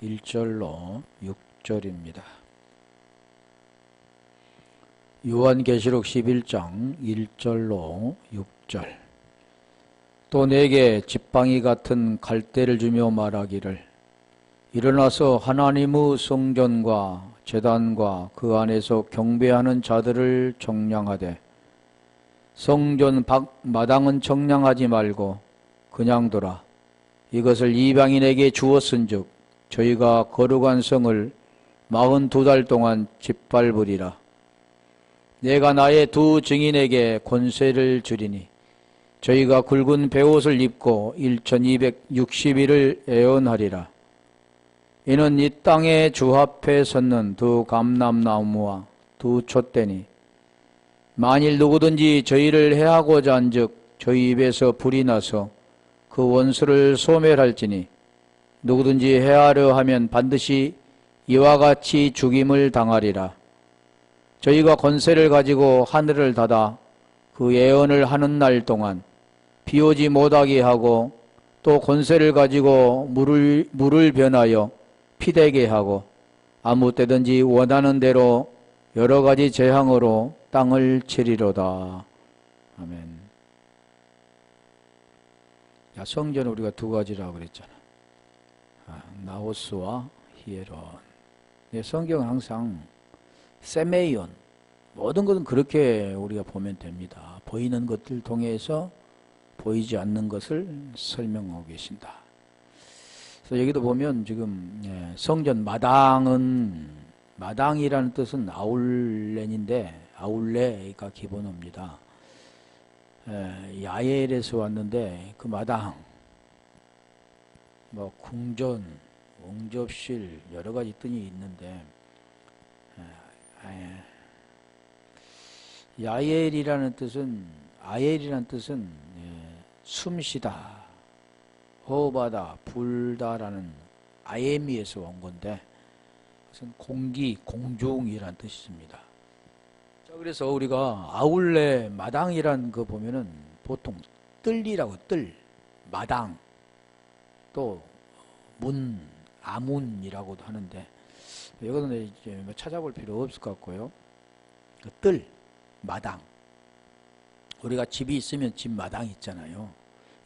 1절로 6절입니다. 요한계시록 11장 1절로 6절. 또 내게 지팡이 같은 갈대를 주며 말하기를 일어나서 하나님의 성전과 제단과 그 안에서 경배하는 자들을 정량하되 성전 밖 마당은 정량하지 말고 그냥 둬라. 이것을 이방인에게 주었은즉 저희가 거룩한 성을 42달 동안 짓밟으리라. 내가 나의 두 증인에게 권세를 주리니 저희가 굵은 베옷을 입고 1260일을 애언하리라. 이는 이 땅의 주 앞에 섰는 두 감람나무와 두 촛대니 만일 누구든지 저희를 해하고자 한즉 저희 입에서 불이 나서 그 원수를 소멸할지니 누구든지 해하려 하면 반드시 이와 같이 죽임을 당하리라. 저희가 권세를 가지고 하늘을 닫아 그 예언을 하는 날 동안 비 오지 못하게 하고 또 권세를 가지고 물을 변하여 피되게 하고 아무 때든지 원하는 대로 여러 가지 재앙으로 땅을 치리로다. 아멘. 야, 성전은 우리가 두 가지라고 그랬잖아. 나오스와 히에론. 성경은 항상 세메이온, 모든 것은 그렇게 우리가 보면 됩니다. 보이는 것들 통해서 보이지 않는 것을 설명하고 계신다. 그래서 여기도 보면 지금 성전 마당이라는 뜻은 아울렌인데 아울레가 기본어입니다. 야엘에서 왔는데 그 마당, 뭐 궁전, 응접실 여러 가지 뜻이 있는데 아엘이라는 뜻은 숨쉬다, 호흡하다, 불다라는 아에미에서 온 건데 그것은 공기, 공중이라는 뜻이 있습니다. 자, 그래서 우리가 아울레 마당이라는 거 보면은 보통 뜰이라고, 뜰, 마당, 또 문, 아문이라고도 하는데 이거는 이제 찾아볼 필요 없을 것 같고요. 그 뜰, 마당. 우리가 집이 있으면 집 마당이 있잖아요.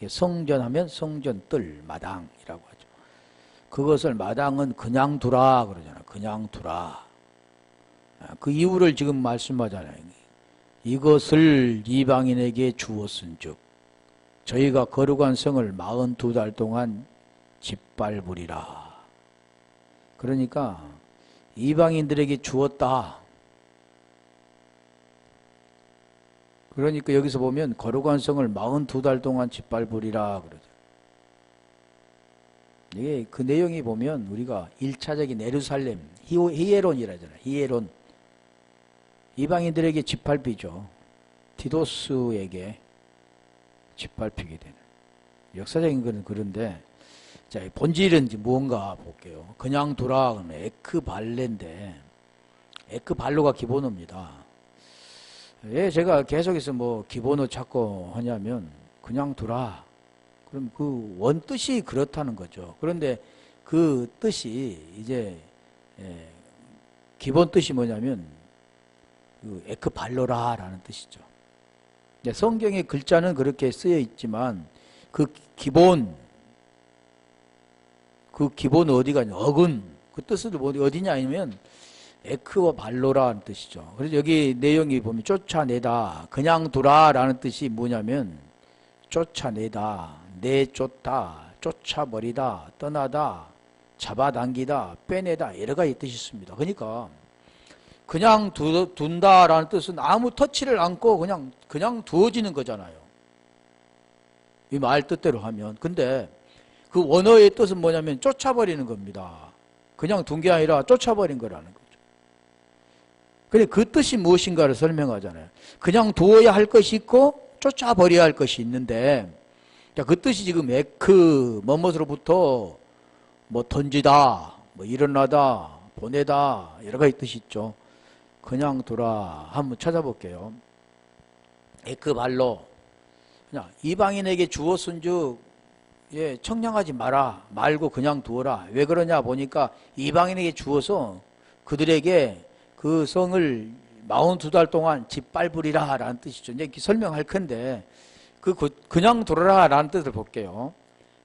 성전 하면 성전 뜰, 마당이라고 하죠. 그것을 마당은 그냥 두라 그러잖아요. 그냥 두라. 그 이유를 지금 말씀하잖아요. 이것을 이방인에게 주었은즉 저희가 거룩한 성을 42달 동안 짓밟으리라. 그러니까 이방인들에게 주었다. 그러니까 여기서 보면 거룩한 성을 42달 동안 짓밟으리라 그러죠. 이게 그 내용이 보면 우리가 1차적인 예루살렘, 히에론이라잖아요. 히에론. 이방인들에게 짓밟히죠. 티도스에게 짓밟히게 되는. 역사적인 건 그런데 자, 본질은 무언가 볼게요. 그냥 두라 그러면 에크발레인데 에크발로가 기본어입니다. 왜 제가 계속해서 뭐 기본어 찾고 하냐면 그냥 두라. 그럼 그 원뜻이 그렇다는 거죠. 그런데 그 뜻이 이제 기본 뜻이 뭐냐면 그 에크발로라라는 뜻이죠. 성경의 글자는 그렇게 쓰여 있지만 그 기본 어디가 있냐? 어근 그 뜻은 어디냐 아니면 에크와 발로라는 뜻이죠. 그래서 여기 내용이 보면 쫓아내다, 그냥 두라라는 뜻이 뭐냐면 쫓아내다, 내쫓다, 쫓아버리다, 떠나다, 잡아당기다, 빼내다 여러 가지 뜻이 있습니다. 그러니까 그냥 둔다라는 뜻은 아무 터치를 않고 그냥 두어지는 거잖아요. 이 말 뜻대로 하면. 근데 그 원어의 뜻은 뭐냐면 쫓아버리는 겁니다. 그냥 둔 게 아니라 쫓아버린 거라는 거죠. 근데 그 뜻이 무엇인가를 설명하잖아요. 그냥 두어야 할 것이 있고 쫓아버려야 할 것이 있는데 그 뜻이 지금 뭐뭇으로부터 뭐 던지다, 뭐 일어나다, 보내다 여러 가지 뜻이 있죠. 그냥 두라 한번 찾아볼게요. 에크발로 그냥 이방인에게 주었은즉 예, 청량하지 마라. 말고 그냥 두어라. 왜 그러냐 보니까 이방인에게 주어서 그들에게 그 성을 42달 동안 짓밟으리라 라는 뜻이죠. 이제 설명할 건데 그냥 두어라 라는 뜻을 볼게요.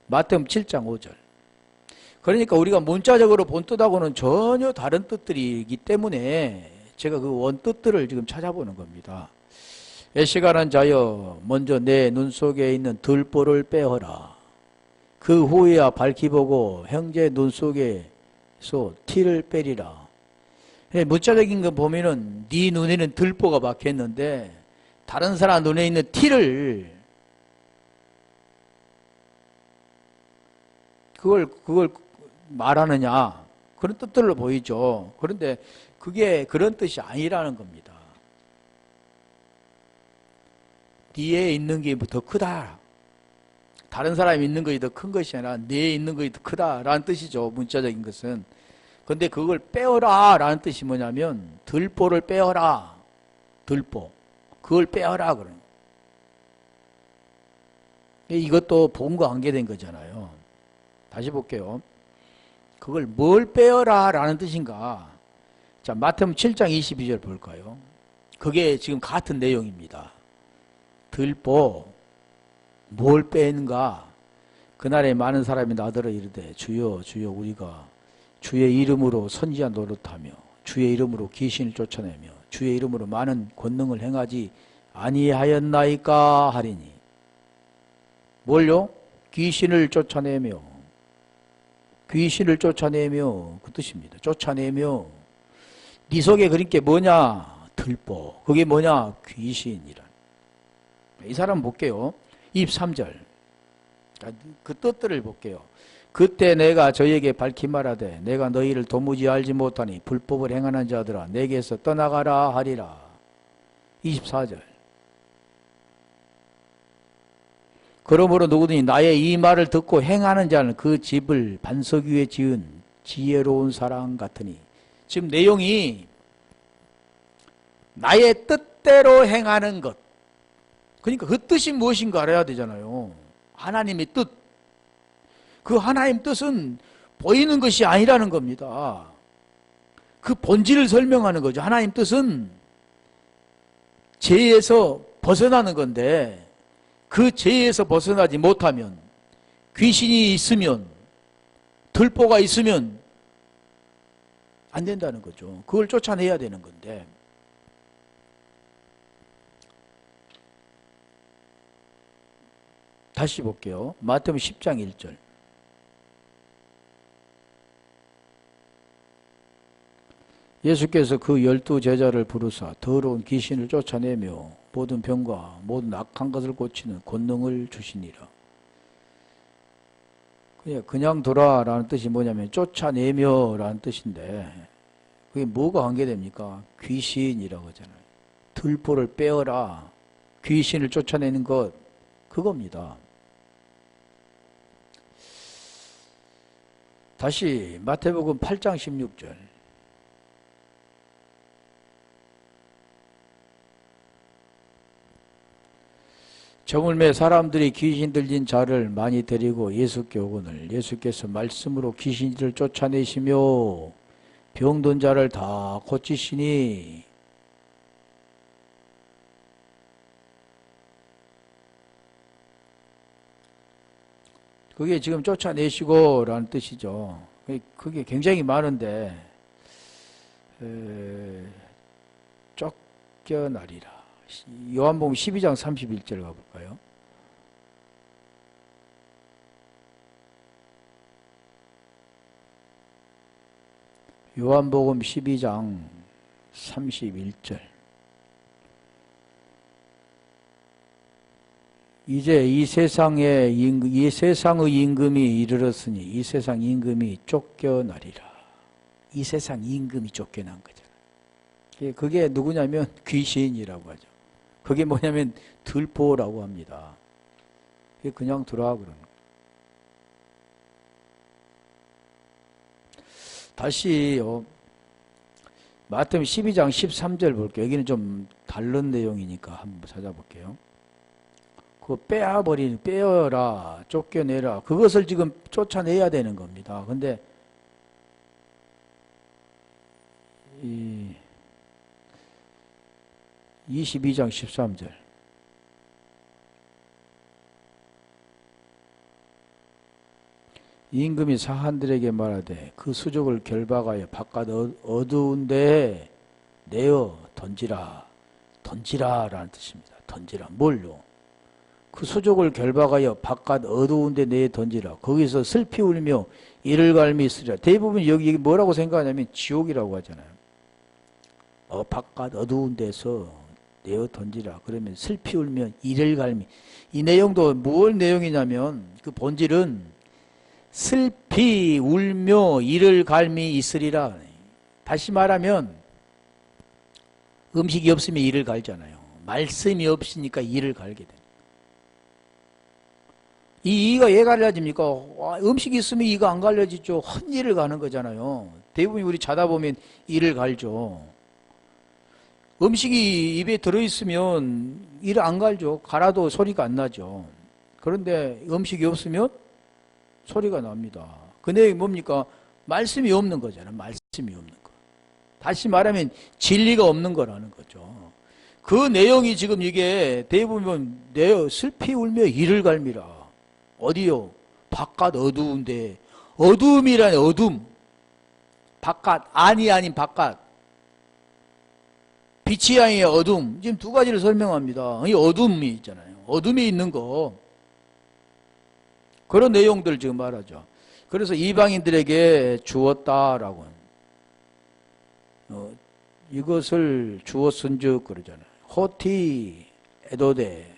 마태복음 7장 5절. 그러니까 우리가 문자적으로 본 뜻하고는 전혀 다른 뜻들이기 때문에 제가 그 원뜻들을 지금 찾아보는 겁니다. 애시간한 자여 먼저 내 눈 속에 있는 들보를 빼어라. 그 후에야 밝히 보고 형제 눈 속에서 티를 빼리라. 문자적인 거 보면은 네 눈에는 들보가 박혔는데 다른 사람 눈에 있는 티를 그걸 말하느냐 그런 뜻들로 보이죠. 그런데 그게 그런 뜻이 아니라는 겁니다. 네에 있는 게 더 크다. 다른 사람이 있는 것이 더 큰 것이 아니라 네에 있는 것이 더 크다라는 뜻이죠. 문자적인 것은. 근데 그걸 빼어라 라는 뜻이 뭐냐면 들보를 빼어라. 들보. 그걸 빼어라 그러는 거예요. 이것도 복음과 관계된 거잖아요. 다시 볼게요. 그걸 뭘 빼어라 라는 뜻인가? 자, 마태복음 7장 22절 볼까요? 그게 지금 같은 내용입니다. 들보 뭘 빼는가? 그날에 많은 사람이 나더러 이르되 주여 주여 우리가 주의 이름으로 선지자 노릇하며 주의 이름으로 귀신을 쫓아내며 주의 이름으로 많은 권능을 행하지 아니하였나이까 하리니. 뭘요? 귀신을 쫓아내며 그 뜻입니다. 쫓아내며 네 속에 그러니까 뭐냐? 들보. 그게 뭐냐? 귀신이란. 이 사람 볼게요. 23절. 그 뜻들을 볼게요. 그때 내가 저에게 밝히 말하되 내가 너희를 도무지 알지 못하니 불법을 행하는 자들아 내게서 떠나가라 하리라. 24절. 그러므로 누구든지 나의 이 말을 듣고 행하는 자는 그 집을 반석 위에 지은 지혜로운 사람 같으니. 지금 내용이 나의 뜻대로 행하는 것. 그러니까 그 뜻이 무엇인가 알아야 되잖아요. 하나님의 뜻. 그 하나님 뜻은 보이는 것이 아니라는 겁니다. 그 본질을 설명하는 거죠. 하나님 뜻은 죄에서 벗어나는 건데 그 죄에서 벗어나지 못하면 귀신이 있으면 들보가 있으면 안 된다는 거죠. 그걸 쫓아내야 되는 건데 다시 볼게요. 마태복음 10장 1절. 예수께서 그 12 제자를 부르사 더러운 귀신을 쫓아내며 모든 병과 모든 악한 것을 고치는 권능을 주시니라. 그냥 두라라는 뜻이 뭐냐면 쫓아내며 라는 뜻인데 그게 뭐가 관계됩니까? 귀신이라고 하잖아요. 들보를 빼어라. 귀신을 쫓아내는 것 그겁니다. 다시 마태복음 8장 16절. 저물매 사람들이 귀신 들린 자를 많이 데리고 예수께 오거늘 예수께서 말씀으로 귀신들을 쫓아내시며 병든 자를 다 고치시니. 그게 지금 쫓아내시고 라는 뜻이죠. 그게 굉장히 많은데 쫓겨나리라. 요한복음 12장 31절 가볼까요? 요한복음 12장 31절. 이제 이 세상의 임금이 이르렀으니 이 세상 임금이 쫓겨나리라. 이 세상 임금이 쫓겨난 거잖아요. 그게 누구냐면 귀신이라고 하죠. 그게 뭐냐면 들보라고 합니다. 그게 그냥 두라 그러는 거예요. 다시 마태복음 12장 13절 볼게요. 여기는 좀 다른 내용이니까 한번 찾아볼게요. 그 빼어라, 쫓겨내라. 그것을 지금 쫓아내야 되는 겁니다. 근데, 22장 13절. 임금이 사한들에게 말하되 그 수족을 결박하여 바깥 어두운데 내어 던지라. 던지라라는 뜻입니다. 던지라. 뭘요? 그 수족을 결박하여 바깥 어두운데 내어 던지라. 거기서 슬피 울며 이를 갈미 있으리라. 대부분 여기 뭐라고 생각하냐면 지옥이라고 하잖아요. 바깥 어두운 데서 내어 던지라. 그러면 슬피 울며 이를 갈미. 이 내용도 무엇 내용이냐면 그 본질은 슬피 울며 이를 갈미 있으리라. 다시 말하면 음식이 없으면 이를 갈잖아요. 말씀이 없으니까 이를 갈게 돼요. 이 이가 왜 갈라집니까? 음식이 있으면 이가 안 갈라지죠. 헛이를 가는 거잖아요. 대부분 우리 자다 보면 이를 갈죠. 음식이 입에 들어있으면 이를 안 갈죠. 갈아도 소리가 안 나죠. 그런데 음식이 없으면 소리가 납니다. 그 내용이 뭡니까? 말씀이 없는 거잖아요. 말씀이 없는 거. 다시 말하면 진리가 없는 거라는 거죠. 그 내용이 지금 이게 대부분 내어 슬피 울며 이를 갈미라. 어디요? 바깥 어두운데. 어두움이라니 어둠. 바깥 안이 아닌 바깥. 빛이 아닌 어둠. 지금 두 가지를 설명합니다. 이 어둠이 있잖아요. 어둠이 있는 거. 그런 내용들 지금 말하죠. 그래서 이방인들에게 주었다라고. 이것을 주었은즉 그러잖아요. 호티 에도데.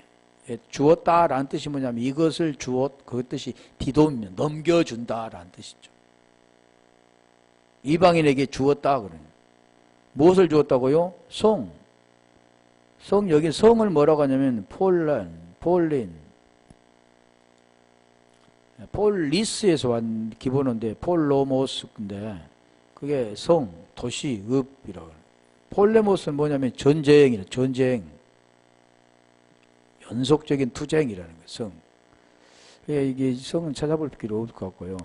주었다라는 뜻이 뭐냐면 이것을 주었, 그 뜻이 디도면 넘겨준다라는 뜻이죠. 이방인에게 주었다 그러요. 무엇을 주었다고요? 성. 여기 성을 뭐라고 하냐면 폴린. 폴리스에서 온 기본어인데 폴로모스인데 그게 성, 도시, 읍이라고. 폴레모스는 뭐냐면 전쟁. 연속적인 투쟁이라는 거예요. 성. 이게 성은 찾아볼 필요 없을 것 같고요.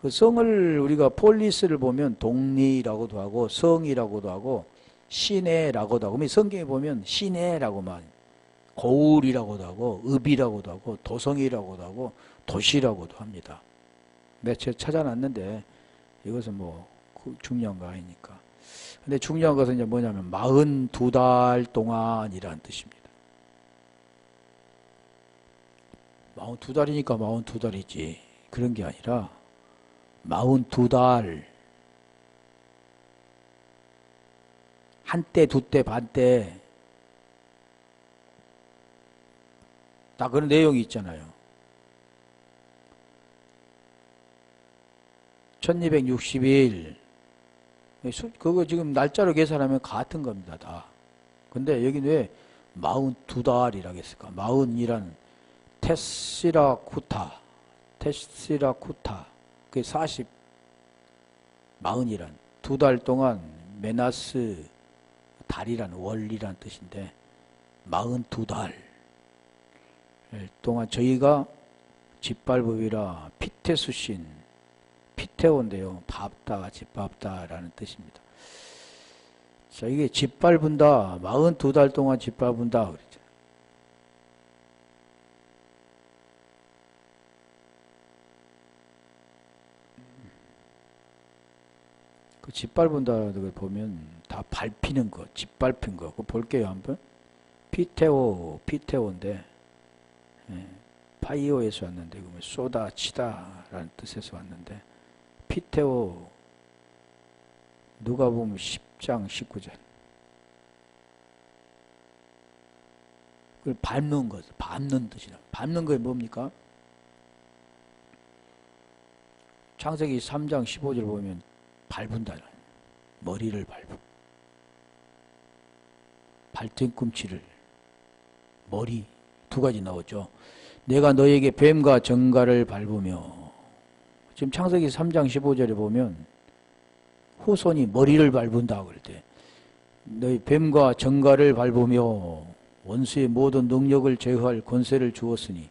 그 성을 우리가 폴리스를 보면 동리라고도 하고 성이라고도 하고 시내라고도 하고 성경에 보면 시내라고 말, 고을이라고도 하고 읍이라고도 하고 도성이라고도 하고 도시라고도 합니다. 제가 찾아놨는데 이것은 뭐 중요한 거 아니니까. 근데 중요한 것은 이제 뭐냐면 42달 동안이라는 뜻입니다. 42달이니까 42달이지. 그런 게 아니라 42달. 한때, 두때, 반때. 다 그런 내용이 있잖아요. 1260일. 그거 지금 날짜로 계산하면 같은 겁니다, 다. 근데 여기는 왜 42달이라고 했을까? 40이란 테시라쿠타. 그게 40. 40이란. 2달 동안 메나스 달이란 월이란 뜻인데 42달 동안 저희가 짓밟으리라. 피테수신. 피테오인데요. 밟다, 짓밟다라는 뜻입니다. 자, 이게 짓밟은다. 42달 동안 짓밟은다. 그랬죠. 그 짓밟은다는 걸 보면 다 밟히는 거, 짓밟힌 거. 그거 볼게요, 한번. 피테오인데, 파이오에서 왔는데, 쏘다, 치다라는 뜻에서 왔는데, 피테오, 누가 보면 10장 19절. 그걸 밟는 것, 밟는 뜻이라. 밟는 게 뭡니까? 창세기 3장 15절 보면 밟은다. 머리를 밟고. 발등꿈치를. 머리. 두 가지 나오죠. 내가 너에게 뱀과 정갈을 밟으며. 지금 창세기 3장 15절에 보면 후손이 머리를 밟은다 그럴 때 너희 뱀과 정갈을 밟으며 원수의 모든 능력을 제어할 권세를 주었으니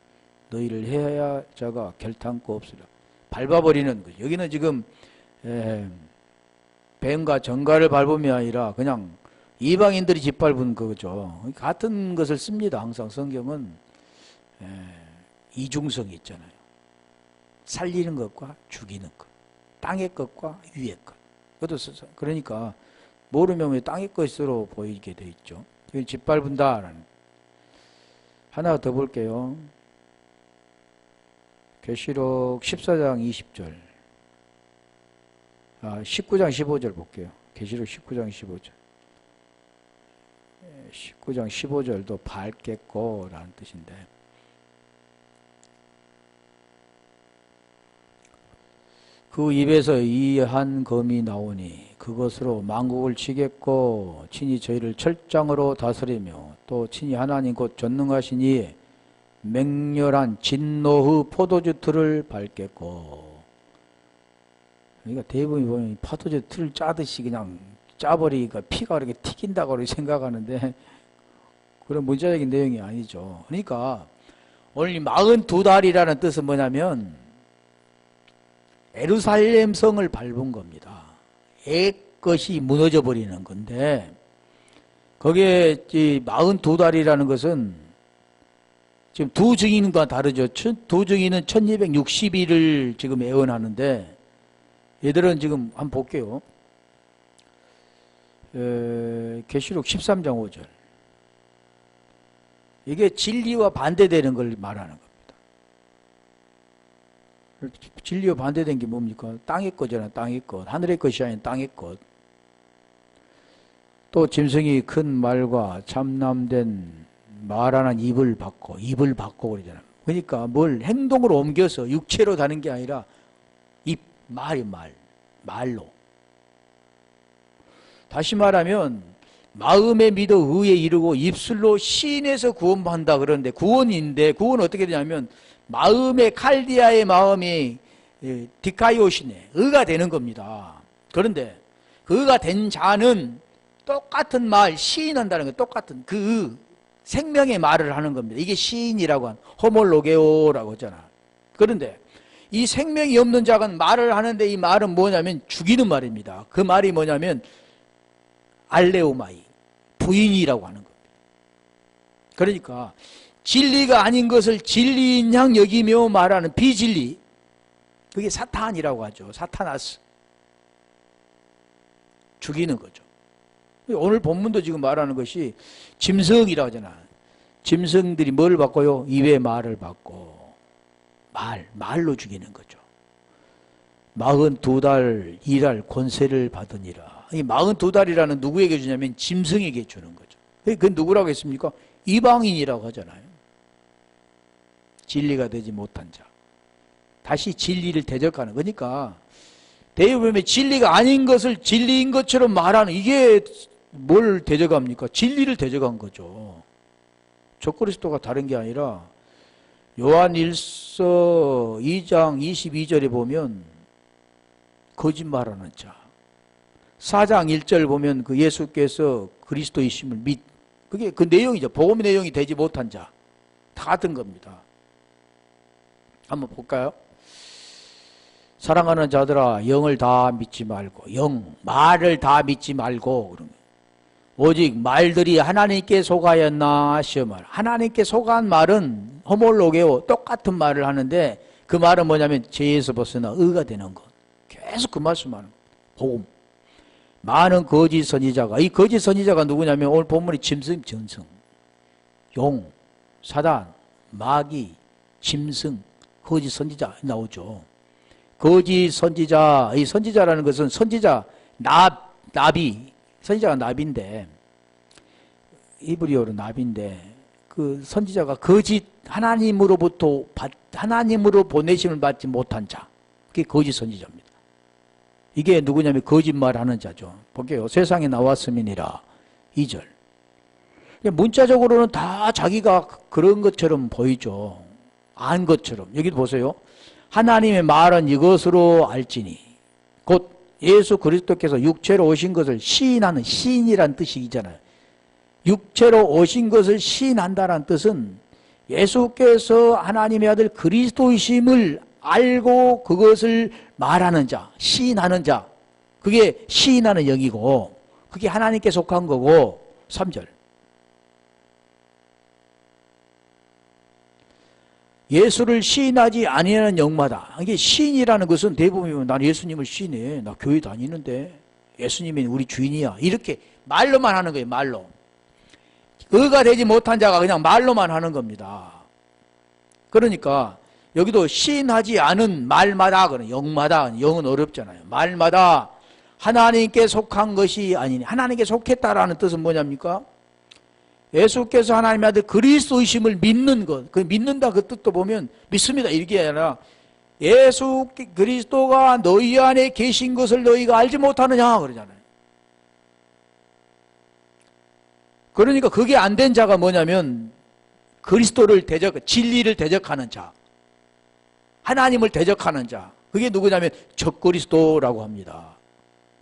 너희를 해야 자가 결탄코 없으라. 밟아버리는 거죠. 여기는 지금 뱀과 정갈을 밟음이 아니라 그냥 이방인들이 짓밟은 거죠. 같은 것을 씁니다. 항상 성경은 이중성이 있잖아요. 살리는 것과 죽이는 것, 땅의 것과 위의 것. 그러니까 모르면 땅의 것으로 보이게 돼 있죠. 짓밟은다라는. 하나 더 볼게요. 계시록 14장 20절. 19장 15절 볼게요. 계시록 19장 15절. 19장 15절도 밟겠고 라는 뜻인데, 그 입에서 이 한 검이 나오니 그것으로 만국을 치겠고 친히 저희를 철장으로 다스리며 또 친히 하나님 곧 전능하신 이의 맹렬한 진노의 포도주 틀을 밟겠고. 그러니까 대부분이 보면 포도주 틀을 짜듯이 그냥 짜버리니까 피가 그렇게 튀긴다고 그렇게 생각하는데 그런 문자적인 내용이 아니죠. 그러니까 오늘 이 42달이라는 뜻은 뭐냐면 예루살렘 성을 밟은 겁니다. 것이 무너져 버리는 건데, 거기에 42달이라는 것은 지금 두 증인과 다르죠. 두 증인은 1260일을 지금 예언하는데, 얘들은 지금 한번 볼게요. 계시록 13장 5절. 이게 진리와 반대되는 걸 말하는 겁니다. 진리와 반대된 게 뭡니까? 땅의 거잖아, 땅의 것. 하늘의 것이 아닌 땅의 것. 또 짐승이 큰 말과 참남된 말하는 입을 받고 그러잖아. 그러니까 뭘 행동으로 옮겨서 육체로 가는 게 아니라 말로. 다시 말하면 마음에 믿어 의에 이르고 입술로 시인해서 구원한다 그러는데, 구원인데 구원은 어떻게 되냐면 마음의 칼디아의 마음이 디카이오시네, 의가 되는 겁니다. 그런데 그 의가 된 자는 똑같은 말, 시인한다는 거, 똑같은 그 생명의 말을 하는 겁니다. 이게 시인이라고 한 호몰로게오라고 하잖아. 그런데 이 생명이 없는 자가 말을 하는데, 이 말은 뭐냐면 죽이는 말입니다. 그 말이 뭐냐면 알레오마이, 부인이라고 하는 겁니다. 그러니까 진리가 아닌 것을 진리인 양 여기며 말하는 비진리, 그게 사탄이라고 하죠. 사타나스, 죽이는 거죠. 오늘 본문도 지금 말하는 것이 짐승이라고 하잖아. 짐승들이 뭘 받고요? 입의 말을 받고, 말로 죽이는 거죠. 42달 일할 권세를 받으니라. 이 42달이라는 누구에게 주냐면 짐승에게 주는 거죠. 그건 누구라고 했습니까? 이방인이라고 하잖아요. 진리가 되지 못한 자. 다시 진리를 대적하는 거니까, 대부분의 진리가 아닌 것을 진리인 것처럼 말하는, 이게 뭘 대적합니까? 진리를 대적한 거죠. 적그리스도가 다른 게 아니라 요한 1서 2장 22절에 보면 거짓말하는 자, 4장 1절 보면 그 예수께서 그리스도이심을 그게 그 내용이죠. 복음의 내용이 되지 못한 자, 다 같은 겁니다. 한번 볼까요? 사랑하는 자들아, 영을 다 믿지 말고, 말을 다 믿지 말고, 그런 거예요. 오직 말들이 하나님께 속하였나 시험하라. 하나님께 속한 말은 호몰로게오, 똑같은 말을 하는데, 그 말은 뭐냐면 죄에서 벗어나 의가 되는 것. 계속 그 말씀하는 거예요. 복음. 많은 거짓 선지자가, 이 거짓 선지자가 누구냐면 오늘 본문이 짐승, 전승, 용, 사단, 마귀, 짐승, 거짓 선지자 나오죠. 거짓 선지자, 이 선지자라는 것은 선지자, 나비, 선지자가 나비인데, 히브리어로 나비인데, 그 선지자가 거짓, 하나님으로 보내심을 받지 못한 자, 그게 거짓 선지자입니다. 이게 누구냐면 거짓말 하는 자죠. 볼게요. 세상에 나왔음이니라. 2절. 문자적으로는 다 자기가 그런 것처럼 보이죠. 안 것처럼. 여기도 보세요. 하나님의 말은 이것으로 알지니, 곧 예수 그리스도께서 육체로 오신 것을 시인하는, 시인이란 뜻이잖아요. 육체로 오신 것을 시인한다는 뜻은 예수께서 하나님의 아들 그리스도이심을 알고 그것을 말하는 자, 시인하는 자, 그게 시인하는 영이고 그게 하나님께 속한 거고. 3절 예수를 시인하지 아니하는 영마다. 이게 시인이라는 것은 대부분 난 예수님을 시인해, 나 교회 다니는데 예수님이 우리 주인이야, 이렇게 말로만 하는 거예요. 말로. 의가 되지 못한 자가 그냥 말로만 하는 겁니다. 그러니까 여기도 시인하지 않은 말마다, 영마다, 영은 어렵잖아요. 말마다 하나님께 속한 것이 아니니. 하나님께 속했다라는 뜻은 뭐냐입니까? 예수께서 하나님의 아들 그리스도이심을 믿는 것. 그 믿는다 그 뜻도 보면 믿습니다 이게 아니라 예수 그리스도가 너희 안에 계신 것을 너희가 알지 못하느냐 그러잖아요. 그러니까 그게 안 된 자가 뭐냐면 그리스도를 진리를 대적하는 자, 하나님을 대적하는 자. 그게 누구냐면 적그리스도라고 합니다.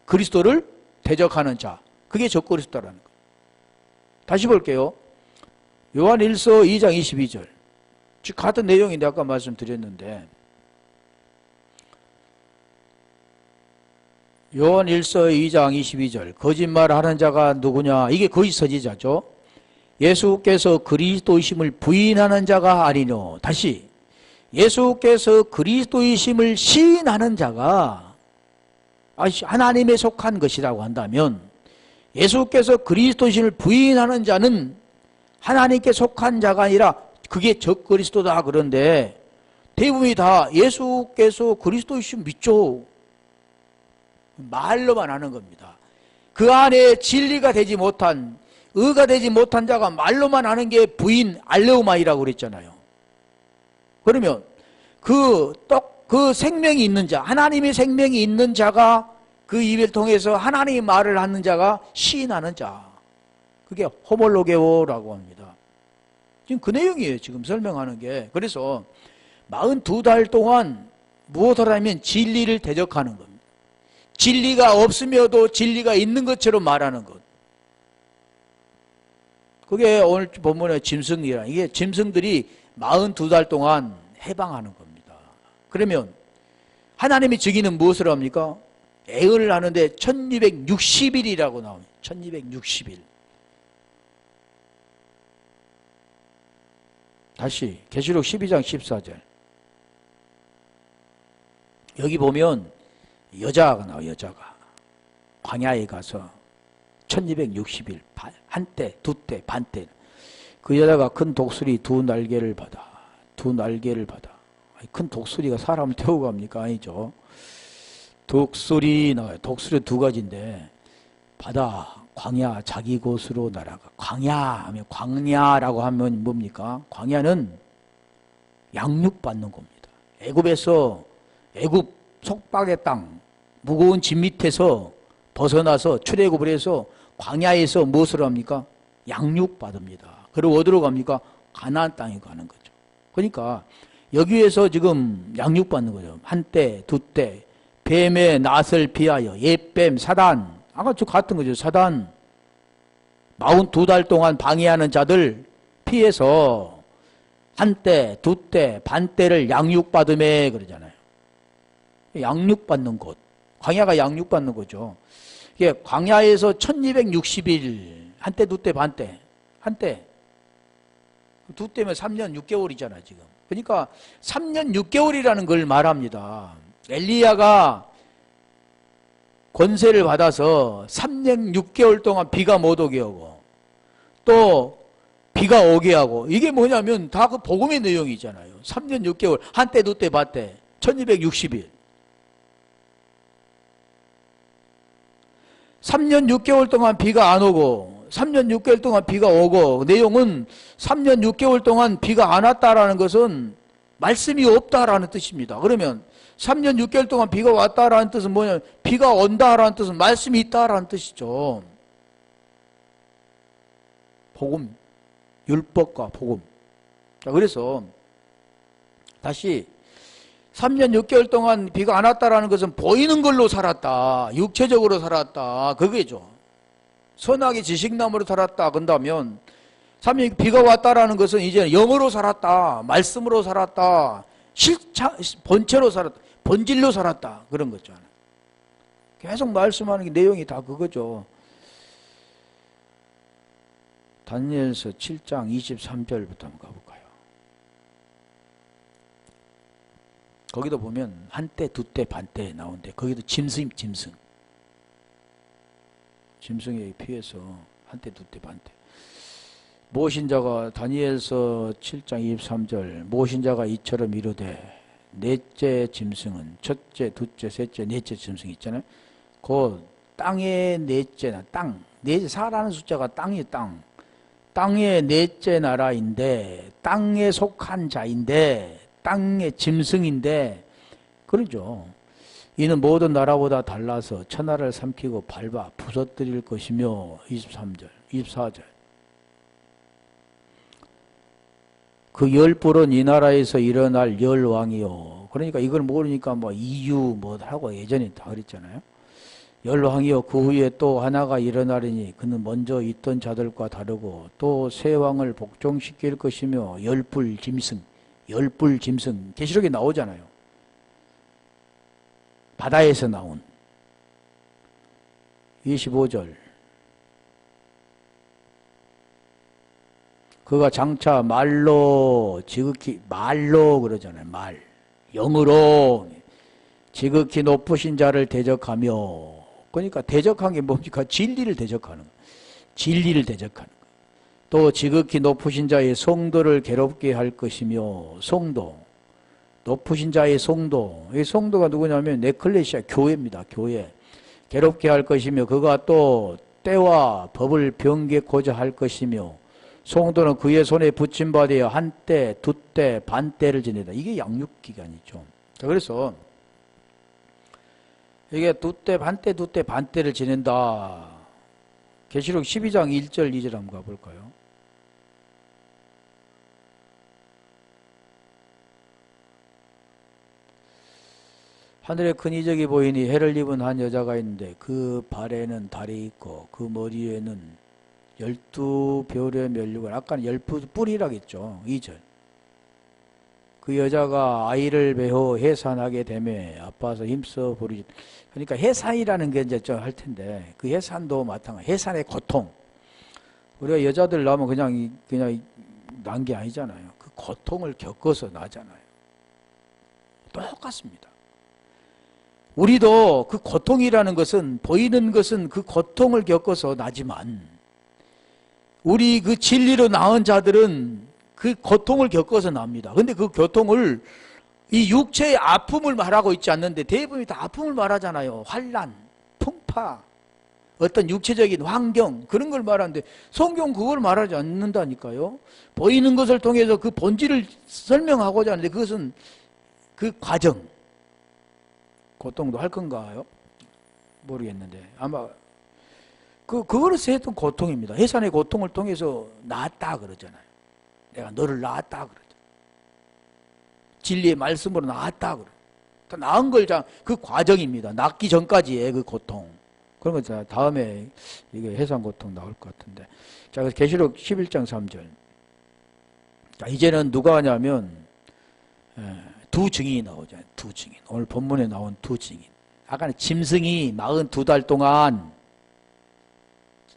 그리스도를 대적하는 자, 그게 적그리스도라는 거예요. 다시 볼게요. 요한 1서 2장 22절. 즉 같은 내용인데 아까 말씀드렸는데 요한 1서 2장 22절. 거짓말하는 자가 누구냐? 이게 거짓 선지자죠. 예수께서 그리스도이심을 부인하는 자가 아니뇨. 다시 예수께서 그리스도이심을 시인하는 자가 하나님에 속한 것이라고 한다면 예수께서 그리스도이심을 부인하는 자는 하나님께 속한 자가 아니라 그게 적그리스도다. 그런데 대부분이 다 예수께서 그리스도이심 믿죠. 말로만 하는 겁니다. 그 안에 진리가 되지 못한, 의가 되지 못한 자가 말로만 하는 게 부인 알레오마이라고 그랬잖아요. 그러면 그 생명이 있는 자, 하나님의 생명이 있는 자가 그 입을 통해서 하나님의 말을 하는 자가 시인하는 자, 그게 호몰로게오라고 합니다. 지금 그 내용이에요. 지금 설명하는 게. 그래서 42달 동안 무엇을 하면 진리를 대적하는 겁니다. 진리가 없으며도 진리가 있는 것처럼 말하는 것. 그게 오늘 본문의 짐승이라. 이게 짐승들이 42달 동안 해방하는 겁니다. 그러면 하나님의 증인은 무엇을 합니까? 애을 하는데 1260일이라고 나옵니다. 1260일. 다시 계시록 12장 14절. 여기 보면 여자가 나와요. 여자가 광야에 가서 1260일 한때, 두때, 반때. 그 여자가 큰 독수리 두 날개를 받아. 큰 독수리가 사람을 태우고 갑니까? 아니죠. 독수리 나와요. 독수리 두 가지인데 바다, 광야, 자기 곳으로 날아가. 광야라고 하면 뭡니까? 광야는 양육받는 겁니다. 애굽 속박의 땅, 무거운 짐 밑에서 벗어나서 출애굽을 해서 광야에서 무엇을 합니까? 양육받습니다. 그리고 어디로 갑니까? 가나안 땅에 가는 거죠. 그러니까 여기에서 지금 양육받는 거죠. 한때, 두때, 뱀의 낯을 피하여, 옛뱀, 사단, 아까 저 같은 거죠. 사단, 42달 동안 방해하는 자들 피해서 한때, 두때, 반때를 양육받음에 그러잖아요. 양육받는 곳. 광야가 양육받는 거죠. 이게 광야에서 1260일, 한때, 두때, 반때, 한때. 두때면 3년 6개월이잖아, 지금. 그러니까 3년 6개월이라는 걸 말합니다. 엘리야가 권세를 받아서 3년 6개월 동안 비가 못 오게 하고 또 비가 오게 하고 이게 뭐냐면 다 그 복음의 내용이잖아요. 3년 6개월, 한때, 두때, 반때, 1260일. 3년 6개월 동안 비가 안 오고 3년 6개월 동안 비가 오고 내용은 3년 6개월 동안 비가 안 왔다라는 것은 말씀이 없다라는 뜻입니다. 그러면 3년 6개월 동안 비가 왔다라는 뜻은 뭐냐면 비가 온다라는 뜻은 말씀이 있다라는 뜻이죠. 복음, 율법과 복음. 자, 그래서 다시 3년 6개월 동안 비가 안 왔다라는 것은 보이는 걸로 살았다. 육체적으로 살았다. 그게죠. 선악의 지식나무로 살았다 그런다면 비가 왔다라는 것은 이제 영으로 살았다, 말씀으로 살았다, 본체로 살았다, 본질로 살았다 그런 거죠. 계속 말씀하는 게 내용이 다 그거죠. 다니엘서 7장 23절부터 한번 가볼까요? 거기도 보면 한때, 두때, 반때 나오는데 거기도 짐승에 피해서 한때, 두때, 반때. 모신자가 다니엘서 7장 23절 모신자가 이처럼 이르되 넷째 짐승은 첫째, 둘째, 셋째, 넷째 짐승 있잖아요. 그 땅의 넷째 넷째 사라는 숫자가 땅이 땅의 넷째 나라인데 땅에 속한 자인데 땅의 짐승인데 그러죠. 이는 모든 나라보다 달라서 천하를 삼키고 밟아 부서뜨릴 것이며 23절, 24절 그 열불은 이 나라에서 일어날 열왕이요. 그러니까 이걸 모르니까 뭐 이유 뭐 하고 예전에 다 그랬잖아요. 열왕이요. 그 후에 또 하나가 일어나리니 그는 먼저 있던 자들과 다르고 또 새 왕을 복종시킬 것이며 열불 짐승 계시록에 나오잖아요. 바다에서 나온 25절 그가 장차 지극히 말로 그러잖아요. 영으로 지극히 높으신 자를 대적하며 그러니까 대적한 게 뭡니까? 진리를 대적하는 거. 또 지극히 높으신 자의 성도를 괴롭게 할 것이며 높으신 자의 성도 이 성도가 누구냐면 에클레시아 교회입니다. 교회 괴롭게 할 것이며 그가 또 때와 법을 변개코자 할 것이며 성도는 그의 손에 붙임받아 한때, 두때, 반때를 지내다. 이게 양육기간이죠. 그래서 이게 두때, 반때를 지낸다. 계시록 12장 1절, 2절 한번 가볼까요? 하늘에 큰 이적이 보이니 해를 입은 한 여자가 있는데 그 발에는 달이 있고 그 머리에는 12별의 면류관 아까는 12뿔이라고 했죠. 2절 그 여자가 아이를 배어 해산하게 되매 아파서 힘써 부르지. 그러니까 해산이라는 게 이제 좀 할 텐데 그 해산도 마찬가지. 해산의 고통. 우리가 여자들 나면 그냥 난 게 아니잖아요. 그 고통을 겪어서 나잖아요. 똑같습니다. 우리도 그 고통이라는 것은 보이는 것은 그 고통을 겪어서 나지만 우리 그 진리로 나은 자들은 그 고통을 겪어서 납니다. 근데 그 고통을 이 육체의 아픔을 말하고 있지 않는데 대부분이 다 아픔을 말하잖아요. 환난, 풍파, 어떤 육체적인 환경 그런 걸 말하는데 성경 그걸 말하지 않는다니까요. 보이는 것을 통해서 그 본질을 설명하고자 하는데 그것은 그 과정 고통도 할 건가요? 모르겠는데 아마 그거로서 했던 고통입니다. 해산의 고통을 통해서 낳았다 그러잖아요. 내가 너를 낳았다 그러죠. 진리의 말씀으로 낳았다 그러. 낳은 걸 그 과정입니다. 낳기 전까지의 그 고통. 그런 거 다음에 이게 해산 고통 나올 것 같은데. 자, 그래서 계시록 11장 3절. 자, 이제는 누가 하냐면 두 증인이 나오잖아요. 두 증인. 오늘 본문에 나온 두 증인. 아까는 짐승이 42달 동안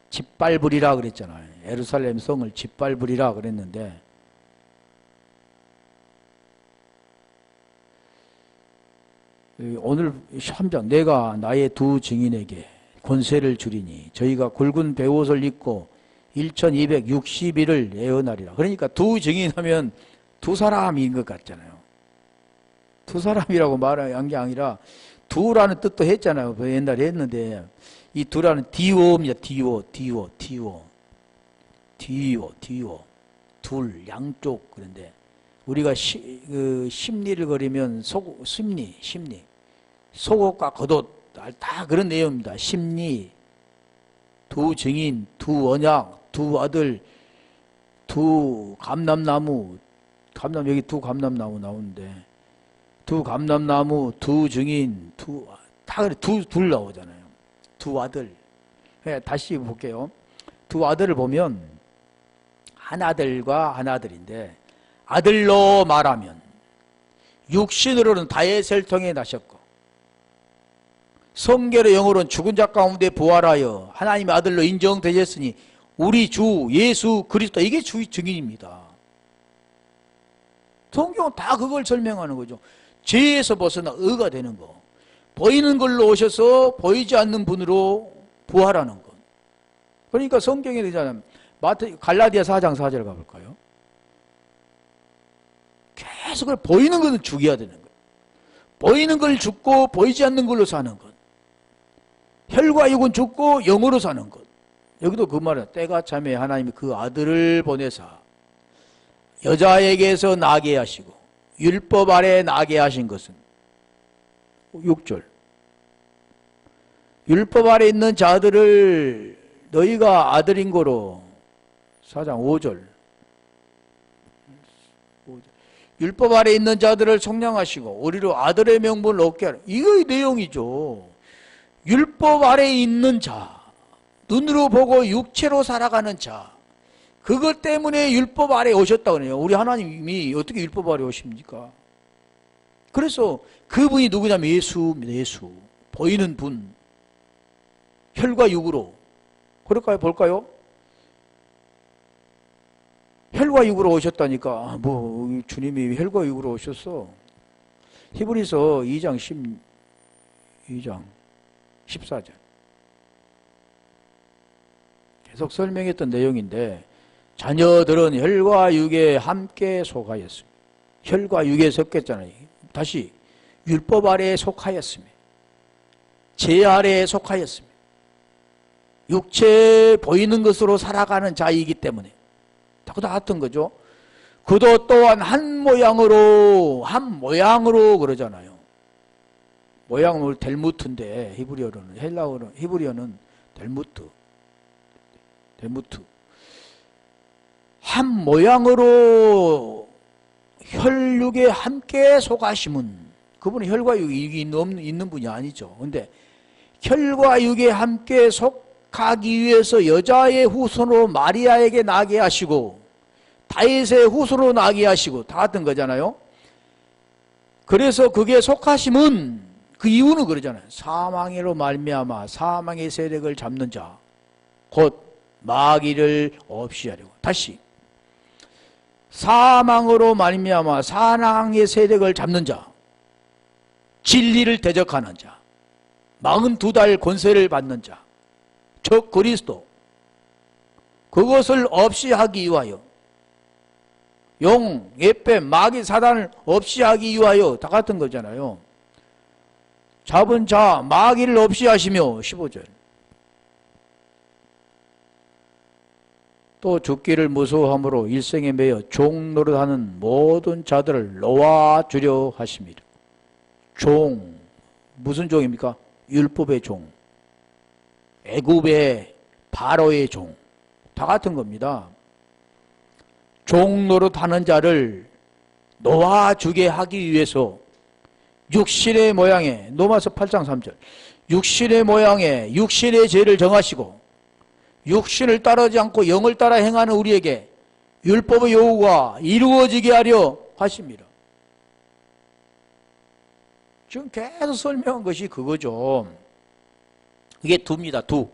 짓밟으리라 그랬잖아요. 예루살렘 성을 짓밟으리라 그랬는데 오늘 3장 내가 나의 두 증인에게 권세를 주리니 저희가 굵은 베옷을 입고 1260일을 예언하리라. 그러니까 두 증인하면 두 사람인 것 같잖아요. 두 사람이라고 말한 게 아니라 두라는 뜻도 했잖아요. 옛날에 했는데 이 두라는 디오입니다. 디오. 둘, 양쪽. 그런데 우리가 심리를 그리면 심리. 속옷과 겉옷 다 그런 내용입니다. 심리, 두 증인, 두 언약, 두 아들, 두 감람나무. 여기 두 감람나무 나오는데 두 감람나무, 두 증인, 다 그래 둘 나오잖아요. 두 아들. 다시 볼게요. 두 아들을 보면 한 아들과 한 아들인데, 아들로 말하면 육신으로는 다윗을 통해 나셨고, 성결의 영으로는 죽은 자 가운데 부활하여 하나님의 아들로 인정되셨으니 우리 주 예수 그리스도, 이게 주의 증인입니다. 성경은 다 그걸 설명하는 거죠. 죄에서 벗어나 의가 되는 거, 보이는 걸로 오셔서 보이지 않는 분으로 부활하는 것. 그러니까 성경에 되잖아요. 갈라디아 4장 4절 가볼까요? 계속 보이는 것은 죽여야 되는 거예요. 보이는 걸 죽고 보이지 않는 걸로 사는 것. 혈과 육은 죽고 영으로 사는 것. 여기도 그 말은 때가 참에 하나님이 그 아들을 보내사 여자에게서 나게 하시고 율법 아래 나게 하신 것은 6절, 율법 아래 있는 자들을 너희가 아들인 거로 4장 5절, 율법 아래 있는 자들을 속량하시고 우리로 아들의 명분을 얻게 하라. 이거의 내용이죠. 율법 아래 있는 자, 눈으로 보고 육체로 살아가는 자, 그것 때문에 율법 아래 오셨다 그래요. 우리 하나님이 어떻게 율법 아래 오십니까? 그래서 그분이 누구냐면 예수입니다. 예수, 보이는 분, 혈과 육으로. 그럴까요? 볼까요? 혈과 육으로 오셨다니까. 뭐 주님이 혈과 육으로 오셨어. 히브리서 2장 14절 계속 설명했던 내용인데, 자녀들은 혈과 육에 함께 속하였습니다. 혈과 육에 섞였잖아요. 다시 율법 아래에 속하였습니다. 죄 아래에 속하였습니다. 육체 보이는 것으로 살아가는 자이기 때문에 다 같은 거죠. 그도 또한 한 모양으로 그러잖아요. 모양은 델무트인데 히브리어로는, 헬라어는, 히브리어는 델무트. 한 모양으로 혈육에 함께 속하심은, 그분은 혈과 육이 있는 분이 아니죠. 근데 혈과 육에 함께 속하기 위해서 여자의 후손으로 마리아에게 나게 하시고 다윗의 후손으로 나게 하시고, 다 같은 거잖아요. 그래서 그게 속하심은, 그 이유는 그러잖아요. 사망으로 말미암아 사망의 세력을 잡는 자, 곧 마귀를 없이 하려고. 다시, 사망으로 말미암아 사망의 세력을 잡는 자, 진리를 대적하는 자, 42달 권세를 받는 자, 즉 그리스도, 그것을 없이 하기 위하여, 용, 예뱀, 마귀, 사단을 없이 하기 위하여, 다 같은 거잖아요. 잡은 자 마귀를 없이 하시며, 15절, 또 죽기를 무서워함으로 일생에 매여 종 노릇하는 모든 자들을 놓아주려 하십니다. 종, 무슨 종입니까? 율법의 종, 애굽의 바로의 종, 다 같은 겁니다. 종 노릇하는 자를 놓아주게 하기 위해서 육신의 모양에, 로마서 8장 3절, 육신의 모양에 육신의 죄를 정하시고 육신을 따르지 않고 영을 따라 행하는 우리에게 율법의 요구가 이루어지게 하려 하십니다. 지금 계속 설명한 것이 그거죠. 이게 두입니다. 두.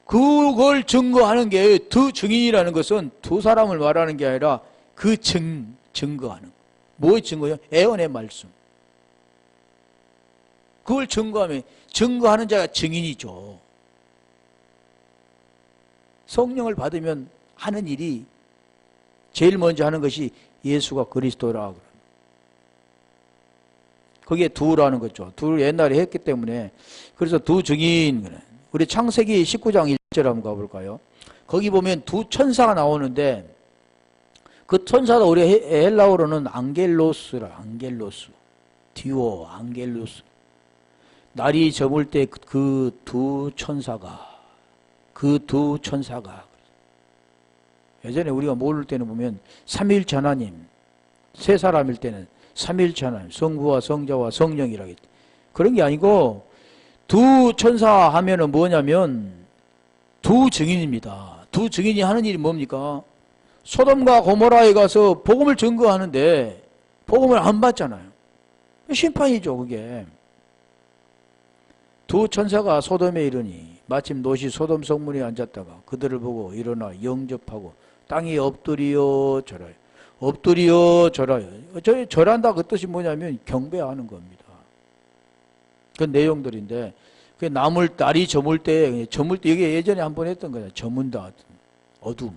그걸 증거하는 게, 두 증인이라는 것은 두 사람을 말하는 게 아니라 그 증거하는. 뭐의 증거요? 애언의 말씀. 그걸 증거하면, 증거하는 자가 증인이죠. 성령을 받으면 하는 일이, 제일 먼저 하는 것이 예수가 그리스도라. 그게 두라는 거죠. 두를 옛날에 했기 때문에. 그래서 두 증인. 우리 창세기 19장 1절 한번 가볼까요? 거기 보면 두 천사가 나오는데, 그 천사도 우리 헬라어로는 안겔로스라. 안겔로스, 디오, 안겔로스. 날이 저물 때 그 두 천사가 예전에 우리가 모를 때는 보면 삼위일체 하나님, 세 사람일 때는 삼위일체 하나님, 성부와 성자와 성령이라고 했죠. 그런 게 아니고 두 천사 하면은 뭐냐면 두 증인입니다. 두 증인이 하는 일이 뭡니까? 소돔과 고모라에 가서 복음을 증거하는데 복음을 안 받잖아요. 심판이죠, 그게. 두 천사가 소돔에 이르니 마침 롯이 소돔 성문에 앉았다가 그들을 보고 일어나 영접하고 땅이 엎드리어 절하여. 엎드리어 절하여. 절한다 그 뜻이 뭐냐면 경배하는 겁니다. 그 내용들인데 그 날이 저물 때 이게 예전에 한번 했던 거잖아요. 저문다. 어둠.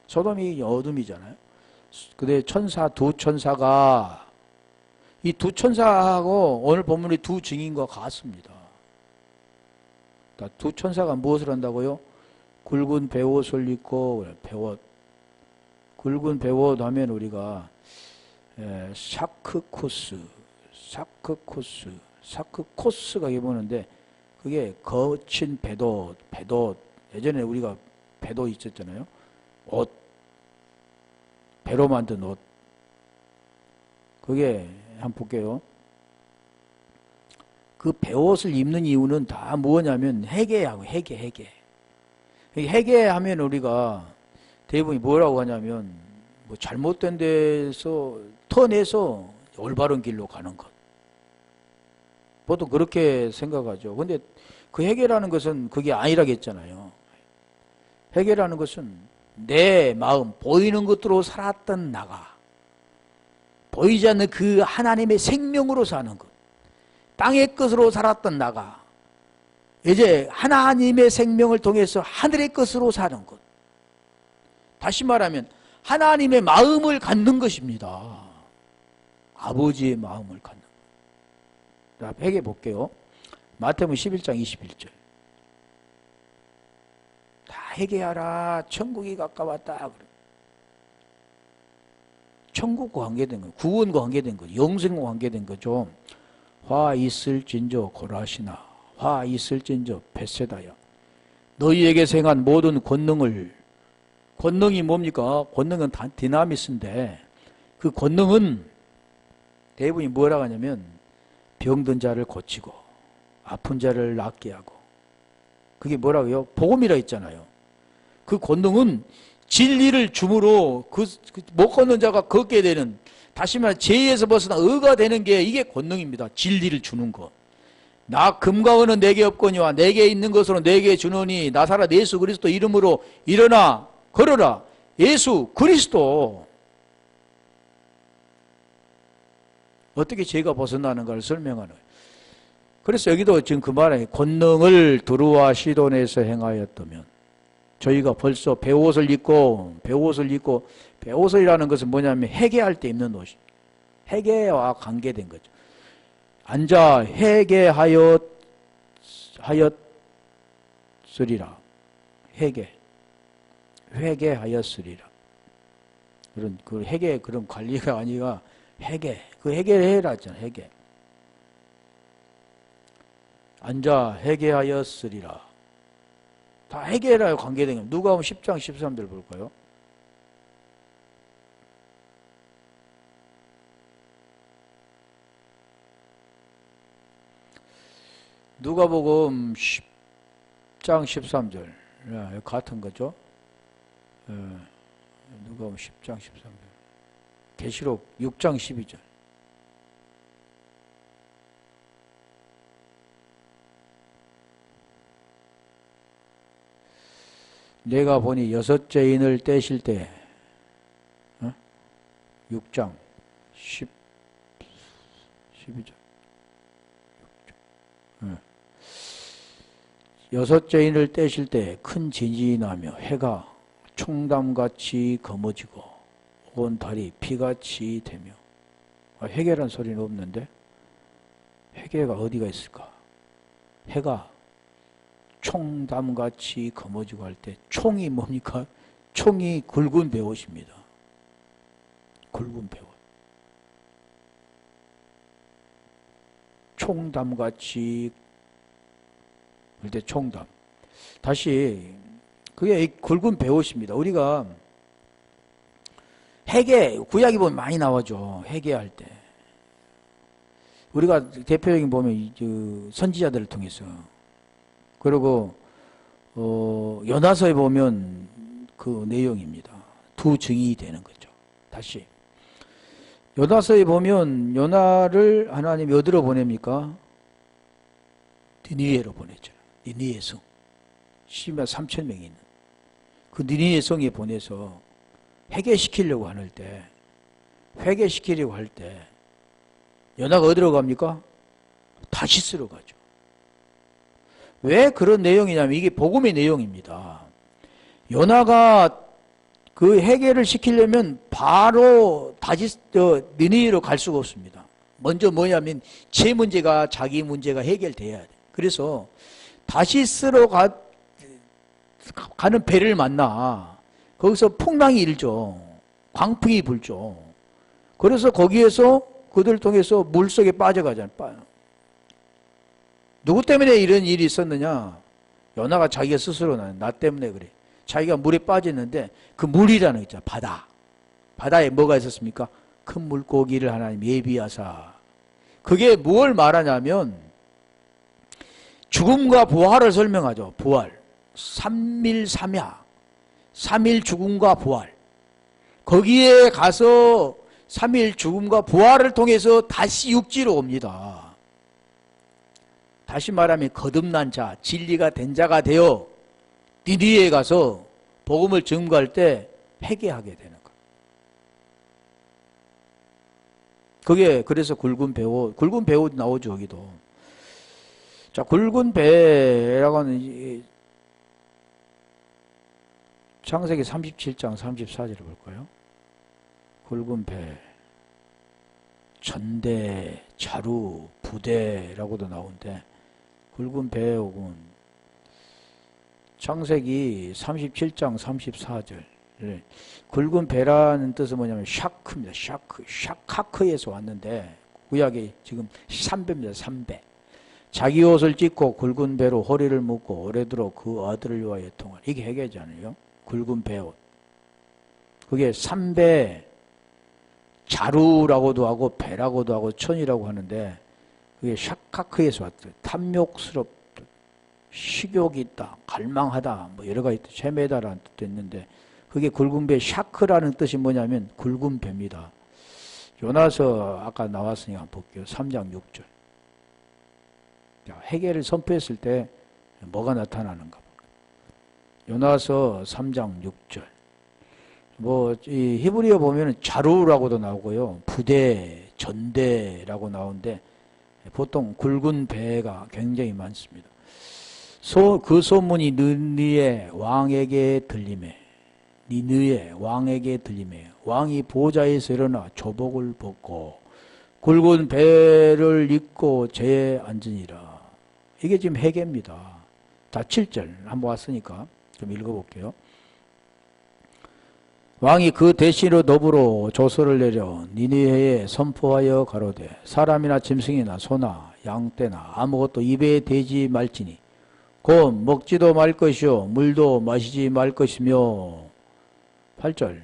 소돔이 어둠이잖아요. 근데 두 천사가 이 두 천사하고 오늘 본문의 두 증인과 같습니다. 두 천사가 무엇을 한다고요? 굵은 베옷을 입고 베옷. 굵은 베옷 하면 우리가 사크코스가 입었는데 그게 거친 배옷. 예전에 우리가 배옷 있었잖아요. 옷. 배로 만든 옷. 그게 한번 볼게요. 그 배옷을 입는 이유는 다 뭐냐면 회개하고 회개하면 우리가 대부분이 뭐라고 하냐면 뭐 잘못된 데서 터내서 올바른 길로 가는 것. 보통 그렇게 생각하죠. 근데 그 회개라는 것은 그게 아니라겠잖아요. 회개라는 것은 내 마음, 보이는 것으로 살았던 나가 보이지 않는 그 하나님의 생명으로 사는 것. 땅의 것으로 살았던 나가 이제 하나님의 생명을 통해서 하늘의 것으로 사는 것. 다시 말하면 하나님의 마음을 갖는 것입니다. 아버지의 마음을 갖는 것. 자, 회개 볼게요. 마태복음 11장 21절. 다 회개하라. 천국이 가까웠다. 천국과 관계된 거, 구원과 관계된 거, 영생과 관계된 거죠. 화 있을진저 고라시나, 화 있을진저 벳세다야. 너희에게 생한 모든 권능이 뭡니까? 권능은 디나미스인데 그 권능은 대부분이 뭐라고 하냐면 병든 자를 고치고 아픈 자를 낫게 하고 그게 뭐라고요? 복음이라 했잖아요. 그 권능은 진리를 줌으로 못 걷는 자가 걷게 되는, 다시 말해 죄에서 벗어나 의가 되는 게 이게 권능입니다. 진리를 주는 것. 나 금과 은은 내게 없거니와 내게 있는 것으로 내게 주노니 나사렛 예수 그리스도 이름으로 일어나 걸어라. 예수 그리스도. 어떻게 죄가 벗어나는가를 설명하는 거예요. 그래서 여기도 지금 그 말에 권능을 두루와 시돈에서 행하였다면 저희가 벌써 베옷을 입고 베옷이라는 것은 뭐냐면 회개할 때 입는 옷이 회개와 관계된 거죠. 앉아 회개하였으리라. 회개하였으리라. 그런 그 회개 그런 관리가 아니라 회개. 그 회개를 해라 했잖아. 회개. 앉아 회개하였으리라. 다 회개라 관계된 겁니다. 누가복음 10장 13절 볼까요? 누가복음 10장 13절. 같은 거죠. 누가복음 10장 13절. 계시록 6장 12절. 내가 보니 6째 인을 떼실 때 6장 12절 6째 인을 떼실 때 큰 진이 나며 해가 총담같이 검어지고 온 달이 피같이 되며. 회개란 소리는 없는데 회개가 어디가 있을까? 해가 총담같이 검어지고 할 때 총이 뭡니까? 총이 굵은 베옷입니다. 굵은 베옷. 총담같이 할 때 총담. 다시 그게 굵은 베옷입니다. 우리가 회개 구약이 보면 많이 나오죠. 회개할 때 우리가 대표적인 보면 그 선지자들을 통해서 그리고 연화서에 보면 그 내용입니다. 두 증인이 되는 거죠. 다시 연화서에 보면 연화를 하나님이 어디로 보냅니까? 니느웨로 보내죠. 니느웨 성 10만 3천 명이 있는 그 니느웨 성에 보내서 회개시키려고 할 때 연화가 어디로 갑니까? 다시스로 가죠. 왜 그런 내용이냐면 이게 복음의 내용입니다. 연화가 그 해결을 시키려면 바로 니느웨로 갈 수가 없습니다. 먼저 뭐냐면 제 문제가 자기 문제가 해결돼야 돼. 그래서 다시스로 가는 배를 만나 거기서 풍랑이 일죠. 광풍이 불죠. 그래서 거기에서 그들을 통해서 물속에 빠져가잖아요. 누구 때문에 이런 일이 있었느냐? 연하가 자기가 스스로 나 때문에 그래. 자기가 물에 빠졌는데 그 물이라는 거 있잖아. 바다. 바다에 뭐가 있었습니까? 큰 물고기를 하나님 예비하사. 그게 뭘 말하냐면 죽음과 부활을 설명하죠. 부활. 삼밀삼야. 삼일 죽음과 부활. 거기에 가서 3일 죽음과 부활을 통해서 다시 육지로 옵니다. 다시 말하면 거듭난 자, 진리가 된 자가 되어 니느웨에 가서 복음을 증거할 때 회개하게 되는 거예요. 그게 그래서 굵은 배옷 나오죠. 여기도. 자, 굵은 배라고 하는 창세기 37장 34절을 볼까요? 굵은 배, 전대, 자루, 부대라고도 나오는데 굵은 배옥은 창세기 37장 34절 굵은 배라는 뜻은 뭐냐면 샤크입니다. 샤카크에서 왔는데 구약에 지금 3배입니다. 3배. 자기 옷을 찢고 굵은 배로 허리를 묶고 오래도록 그 아들을 위하여 통할. 이게 해계잖아요. 굵은 배옷. 그게 3배 자루라고도 하고 배라고도 하고 천이라고 하는데 그게 샤카크에서 왔어요. 탐욕스럽다, 식욕이 있다, 갈망하다, 뭐 여러 가지 헤매다라는 뜻도 있는데 그게 굵은 배 샤크라는 뜻이 뭐냐면 굵은 배입니다. 요나서 아까 나왔으니까 한번 볼게요. 3장 6절. 회개를 선포했을 때 뭐가 나타나는가 볼까요? 요나서 3장 6절. 이 히브리어 보면은 자루라고도 나오고요. 부대, 전대라고 나오는데 보통 굵은 배가 굉장히 많습니다. 그 소문이 니느웨 왕에게 들리매 왕이 보좌에서 일어나 조복을 벗고 굵은 배를 입고 제에 앉으니라. 이게 지금 회개입니다. 다 7절 한번 왔으니까 좀 읽어볼게요. 왕이 그 대신으로 너부로 조서를 내려 니느웨에 선포하여 가로되 사람이나 짐승이나 소나 양떼나 아무것도 입에 대지 말지니 곧 먹지도 말 것이요 물도 마시지 말 것이며 8절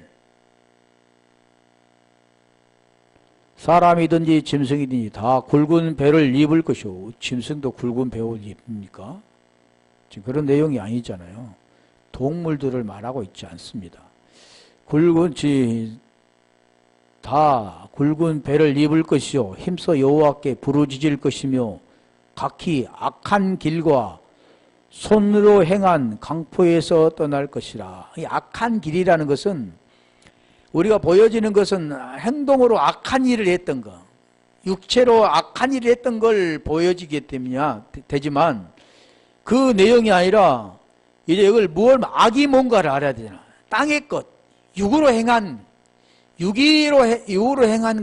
사람이든지 짐승이든지 다 굵은 배를 입을 것이요. 짐승도 굵은 배옷 입습니까? 지금 그런 내용이 아니잖아요. 동물들을 말하고 있지 않습니다. 다 굵은 배를 입을 것이요 힘써 여호와께 부르짖을 것이며 각기 악한 길과 손으로 행한 강포에서 떠날 것이라. 이 악한 길이라는 것은 우리가 보여지는 것은 행동으로 악한 일을 했던 거, 육체로 악한 일을 했던 걸 보여지게 되지만 그 내용이 아니라 이제 이걸 악이 뭔가를 알아야 되잖아. 땅의 것, 육으로 행한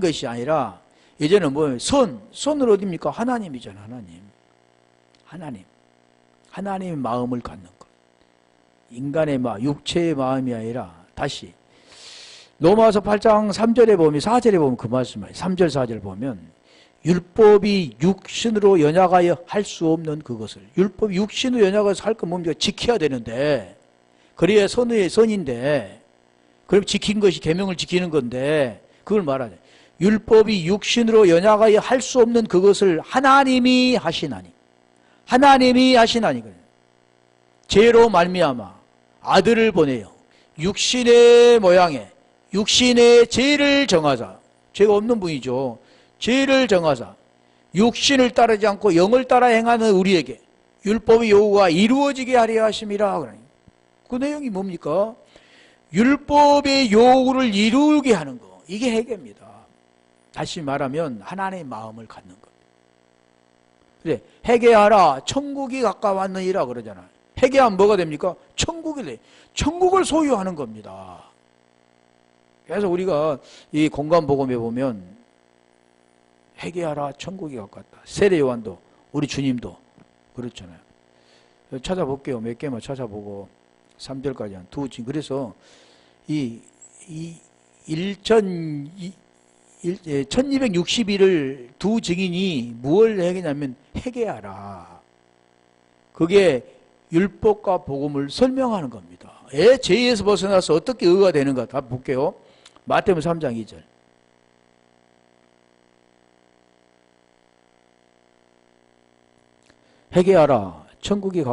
것이 아니라 이제는 손은 어디입니까? 하나님이잖아. 하나님의 마음을 갖는 것. 인간의 마음, 육체의 마음이 아니라 다시 로마서 8장 3절에 보면 4절에 보면 그 말씀이에요. 3절 4절 보면 율법이 육신으로 연약하여 할 수 없는 그것을 율법이 육신으로 연약해서 할 건 뭡니까? 지켜야 되는데 그래야 선인데 그럼 지킨 것이 계명을 지키는 건데 그걸 말하죠. 율법이 육신으로 연약하여 할 수 없는 그것을 하나님이 하시나니. 하나님이 하시나니. 죄로 말미암아 아들을 보내요. 육신의 모양에 육신의 죄를 정하사. 죄가 없는 분이죠. 죄를 정하사 육신을 따르지 않고 영을 따라 행하는 우리에게 율법의 요구가 이루어지게 하려 하심이라. 그 내용이 뭡니까? 율법의 요구를 이루게 하는 거. 이게 회개입니다. 다시 말하면 하나님의 마음을 갖는 것. 그래, 회개하라 천국이 가까웠느니라 그러잖아요. 회개하면 뭐가 됩니까? 천국이 돼. 천국을 소유하는 겁니다. 그래서 우리가 이 공관복음에 보면 회개하라 천국이 가깝다. 세례 요한도 우리 주님도 그렇잖아요. 찾아볼게요. 몇 개만 찾아보고 3절까지 한 두 증. 그래서 이 1260일을 두 증인이 무엇을 했냐면 회개하라. 그게 율법과 복음을 설명하는 겁니다. 왜 죄에서 벗어나서 어떻게 의가 되는가 다 볼게요. 마태복음 3장 2절. 회개하라 천국이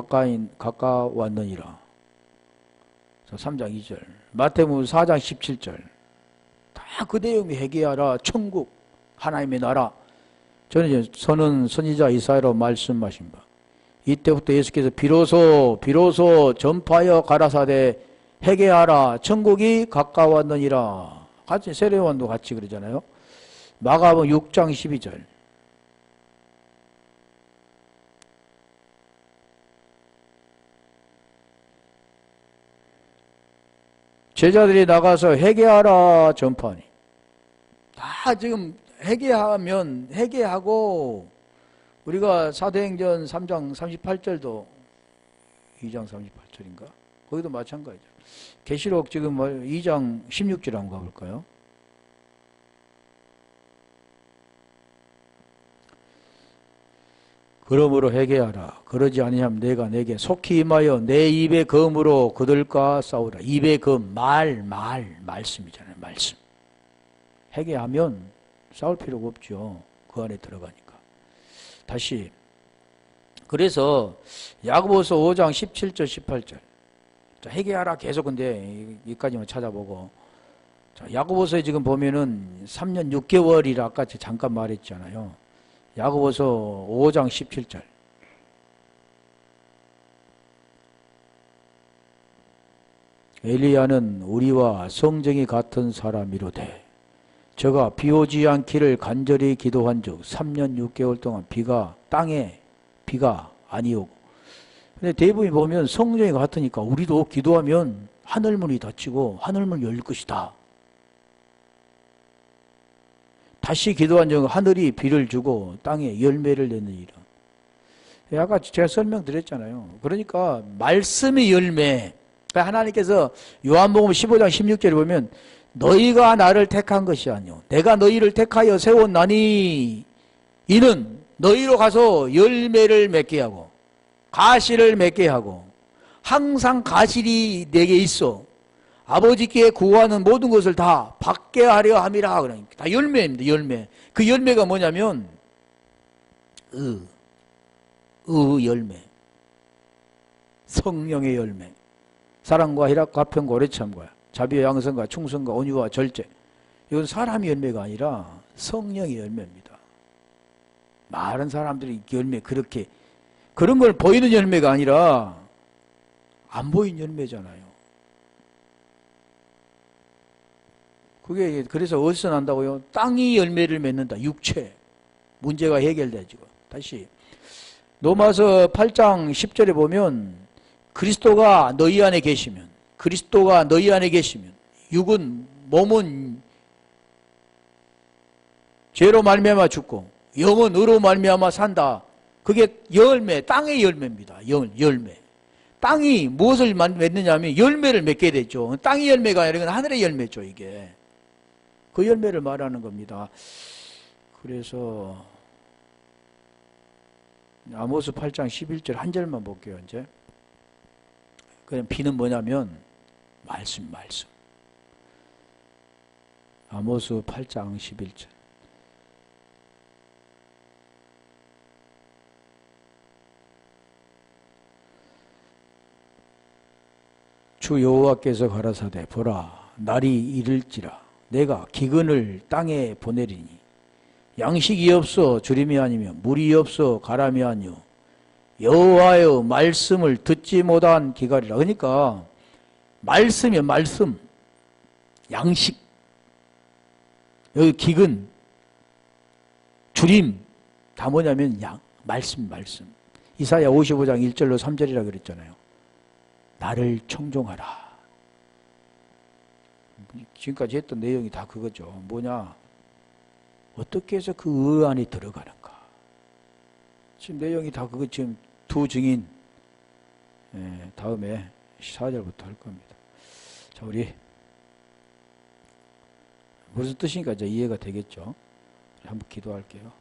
가까웠느니라. 3장 2절. 마태복음 4장 17절. 다 그 내용이 회개하라 천국 하나님의 나라. 저는 선지자 이사야로 말씀하신 바 이때부터 예수께서 비로소 전파하여 가라사대 회개하라 천국이 가까웠느니라. 같이 세례요한도 같이 그러잖아요. 마가복음 6장 12절. 제자들이 나가서 회개하라 전파하니. 다 지금 회개하고 우리가 사도행전 3장 38절도 2장 38절인가? 거기도 마찬가지죠. 계시록 지금 2장 16절 한번 가볼까요? 그러므로 회개하라. 그러지 아니하면 내가 내게 속히 임하여 내 입의 검으로 그들과 싸우라. 입의 검, 말씀이잖아요. 말씀. 회개하면 싸울 필요가 없죠. 그 안에 들어가니까. 다시. 그래서 야고보서 5장 17절 18절. 자, 회개하라 계속 근데 여기까지만 찾아보고. 자, 야고보서에 지금 보면은 3년 6개월이라 아까 잠깐 말했잖아요. 야고보서 5장 17절. 엘리야는 우리와 성정이 같은 사람이로되 저가 비 오지 않기를 간절히 기도한 즉 3년 6개월 동안 땅에 비가 아니오고. 근데 대부분 보면 성정이 같으니까 우리도 기도하면 하늘문이 닫히고 하늘문 열릴 것이다. 다시 기도한 적 하늘이 비를 주고 땅에 열매를 내느니라. 아까 제가 설명드렸잖아요. 그러니까 말씀의 열매. 하나님께서 요한복음 15장 16절에 보면 너희가 나를 택한 것이 아니오 내가 너희를 택하여 세웠나니 이는 너희로 가서 열매를 맺게 하고 가시를 맺게 하고 항상 가실이 내게 있어 아버지께 구하는 모든 것을 다 받게 하려 함이라. 그러니까 다 열매입니다. 열매. 그 열매가 뭐냐면 열매. 성령의 열매. 사랑과 희락과 화평과 오래참과 자비와 양선과 충성과 온유와 절제. 이건 사람의 열매가 아니라 성령의 열매입니다. 많은 사람들이 열매 그렇게 그런 걸 보이는 열매가 아니라 안 보이는 열매잖아요. 그게 그래서 어디서 난다고요? 땅이 열매를 맺는다. 육체. 문제가 해결되죠. 다시 로마서 8장 10절에 보면 그리스도가 너희 안에 계시면 육은 몸은 죄로 말미암아 죽고 영은 의로 말미암아 산다. 그게 열매, 땅의 열매입니다. 열매. 땅이 무엇을 맺느냐 하면 열매를 맺게 되죠. 땅의 열매가 아니라 하늘의 열매죠. 이게. 그 열매를 말하는 겁니다. 그래서 아모스 8장 11절 한 절만 볼게요. 이제 그냥 비는 뭐냐면 말씀. 아모스 8장 11절 주 여호와께서 가라사대 보라 날이 이를지라 내가 기근을 땅에 보내리니 양식이 없어 주림이 아니며 물이 없어 가람이 아니요 여호와의 말씀을 듣지 못한 기갈이라. 그러니까 말씀이요 말씀 양식 여기 기근 주림 다 뭐냐면 말씀 이사야 55장 1절로 3절이라 그랬잖아요. 나를 청종하라. 지금까지 했던 내용이 다 그거죠. 뭐냐 어떻게 해서 그 안에 들어가는가. 지금 내용이 다 그거. 지금 두 증인 다음에 4절부터 할 겁니다. 자, 우리 무슨 뜻인가 이제 이해가 되겠죠. 한번 기도할게요.